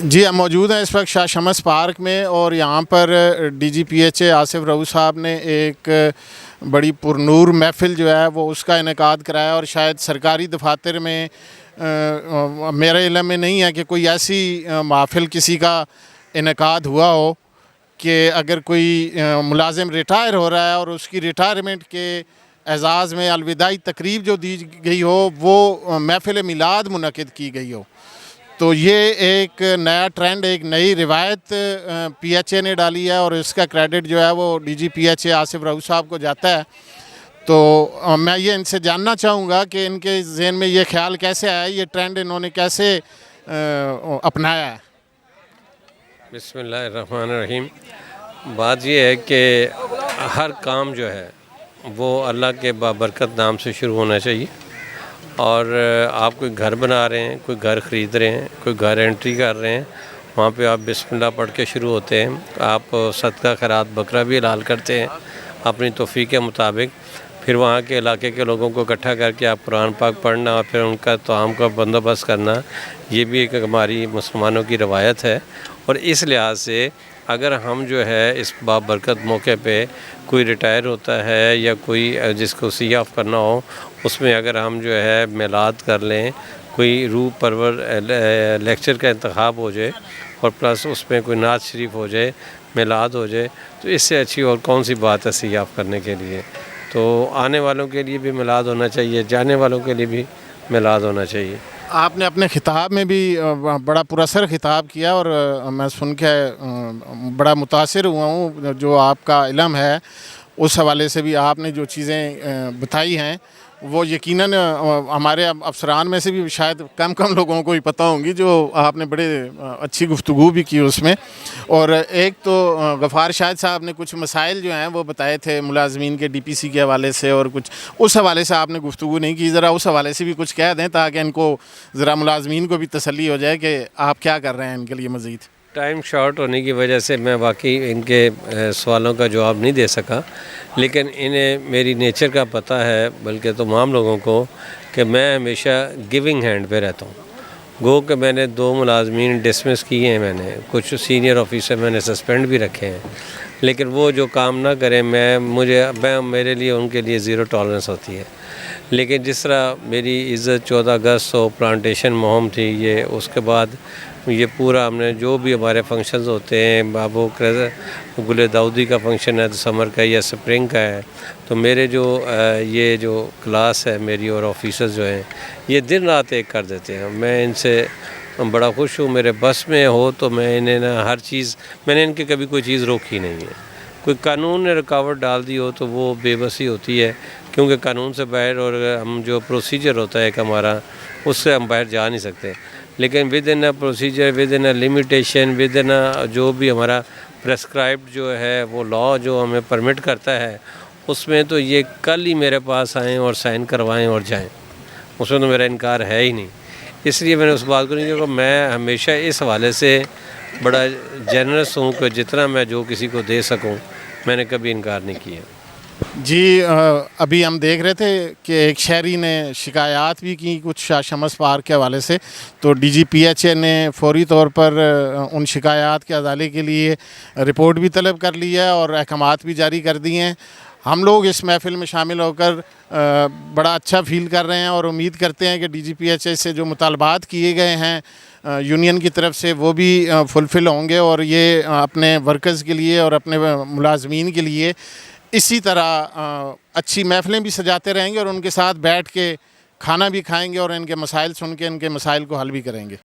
जी, हम मौजूद हैं इस वक्त शाह शमस पार्क में और यहाँ पर DGPHA आसिफ रऊफ़ साहब ने एक बड़ी पुरनूर महफ़िल जो है वो उसका इनेकाद कराया और शायद सरकारी दफातर में मेरे इल्म में नहीं है कि कोई ऐसी महफ़िल किसी का इनेकाद हुआ हो कि अगर कोई मुलाजिम रिटायर हो रहा है और उसकी रिटायरमेंट के एज़ाज़ में अलविदाई तकरीब जो दी गई हो वो महफ़िल मिलाद मुनक़िद की गई हो। तो ये एक नया ट्रेंड, एक नई रिवायत PHA ने डाली है और इसका क्रेडिट जो है वो DGPHA आसिफ रऊफ़ साहब को जाता है। तो मैं ये इनसे जानना चाहूँगा कि इनके ज़हन में ये ख्याल कैसे आया, ये ट्रेंड इन्होंने कैसे अपनाया है। बिस्मिल्लाहिर्रहमानिर्रहीम। बात ये है कि हर काम जो है वो अल्लाह के बाबरकत नाम से शुरू होना चाहिए। और आप कोई घर बना रहे हैं, कोई घर ख़रीद रहे हैं, कोई घर एंट्री कर रहे हैं, वहाँ पे आप बिस्मिल्लाह पढ़ के शुरू होते हैं। आप सदका खैरात बकरा भी हलाल करते हैं अपनी तौफ़ीक़ के मुताबिक। फिर वहाँ के इलाके के लोगों को इकट्ठा करके आप कुरान पाक पढ़ना और फिर उनका तआम का बंदोबस्त करना, ये भी एक हमारी मुसलमानों की रवायत है। और इस लिहाज से अगर हम जो है इस बाबरकत मौके पे कोई रिटायर होता है या कोई जिसको सियाफ़ करना हो, उसमें अगर हम जो है मिलाद कर लें, कोई रूह परवर लेक्चर का इंतखाब हो जाए और प्लस उसमें कोई नात शरीफ हो जाए, मिलाद हो जाए, तो इससे अच्छी और कौन सी बात है सियाफ़ करने के लिए। तो आने वालों के लिए भी मिलाद होना चाहिए, जाने वालों के लिए भी मिलाद होना चाहिए। आपने अपने ख़िताब में भी बड़ा पुरअसर ख़िताब किया और मैं सुन के बड़ा मुतासिर हुआ हूँ। जो आपका इल्म है उस हवाले से भी आपने जो चीज़ें बताई हैं वो यकीनन हमारे अफसरान में से भी शायद कम लोगों को ही पता होंगी, जो आपने बड़े अच्छी गुफ्तगू भी की उसमें। और एक तो गफ़ार शाहिद साहब ने कुछ मसाइल जो हैं वो बताए थे मुलाजमीन के DPC के हवाले से, और कुछ उस हवाले से आपने गुफ्तगू नहीं की। ज़रा उस हवाले से भी कुछ कह दें ताकि इनको ज़रा मुलाजमीन को भी तसल्ली हो जाए कि आप क्या कर रहे हैं इनके लिए मज़ीद। टाइम शॉर्ट होने की वजह से मैं वाकई इनके सवालों का जवाब नहीं दे सका, लेकिन इन्हें मेरी नेचर का पता है, बल्कि तमाम लोगों को, कि मैं हमेशा गिविंग हैंड पे रहता हूँ। गो कि मैंने 2 मुलाजमीन डिसमिस किए हैं, मैंने कुछ सीनियर ऑफिसर मैंने सस्पेंड भी रखे हैं, लेकिन वो जो काम ना करें मेरे लिए उनके लिए ज़ीरो टॉलरेंस होती है। लेकिन जिस तरह मेरी इज़्ज़त 14 अगस्त को प्लांटेशन मुहिम थी, ये उसके बाद ये पूरा हमने जो भी हमारे फंक्शंस होते हैं, बाबू गुले दाऊदी का फंक्शन है तो समर का या स्प्रिंग का है, तो मेरे जो ये जो क्लास है मेरी और ऑफिसर्स जो हैं ये दिन रात एक कर देते हैं। मैं इनसे बड़ा खुश हूँ। मेरे बस में हो तो मैं इन्हें ना हर चीज़, मैंने इनकी कभी कोई चीज़ रोकी नहीं है। कोई कानून ने रुकावट डाल दी हो तो वो बेबसी होती है, क्योंकि कानून से बाहर और हम जो प्रोसीजर होता है एक हमारा, उससे हम बाहर जा नहीं सकते। लेकिन within a procedure, within a limitation, within a जो भी हमारा प्रेस्क्राइब्ड जो है वो लॉ जो हमें परमिट करता है, उसमें तो ये कल ही मेरे पास आएँ और साइन करवाएं और जाएं, उसमें तो मेरा इनकार है ही नहीं। इसलिए मैंने उस बात को नहीं किया। मैं हमेशा इस हवाले से बड़ा जेनरस हूँ कि जितना मैं जो किसी को दे सकूँ, मैंने कभी इनकार नहीं किया। जी, अभी हम देख रहे थे कि एक शहरी ने शिकायत भी की कुछ शाह शमस पार्क के हवाले से, तो DGPHA ने फौरी तौर पर उन शिकायत के अदाले के लिए रिपोर्ट भी तलब कर ली है और अहकामात भी जारी कर दिए हैं। हम लोग इस महफ़िल में शामिल होकर बड़ा अच्छा फ़ील कर रहे हैं और उम्मीद करते हैं कि DGPHA से जो मुतालबात किए गए हैं यूनियन की तरफ से वो भी फुलफ़िल होंगे और ये अपने वर्कर्स के लिए और अपने मुलाजमीन के लिए इसी तरह अच्छी महफ़िलें भी सजाते रहेंगे और उनके साथ बैठ के खाना भी खाएंगे और इनके मसाइल सुन के इनके मसाइल को हल भी करेंगे।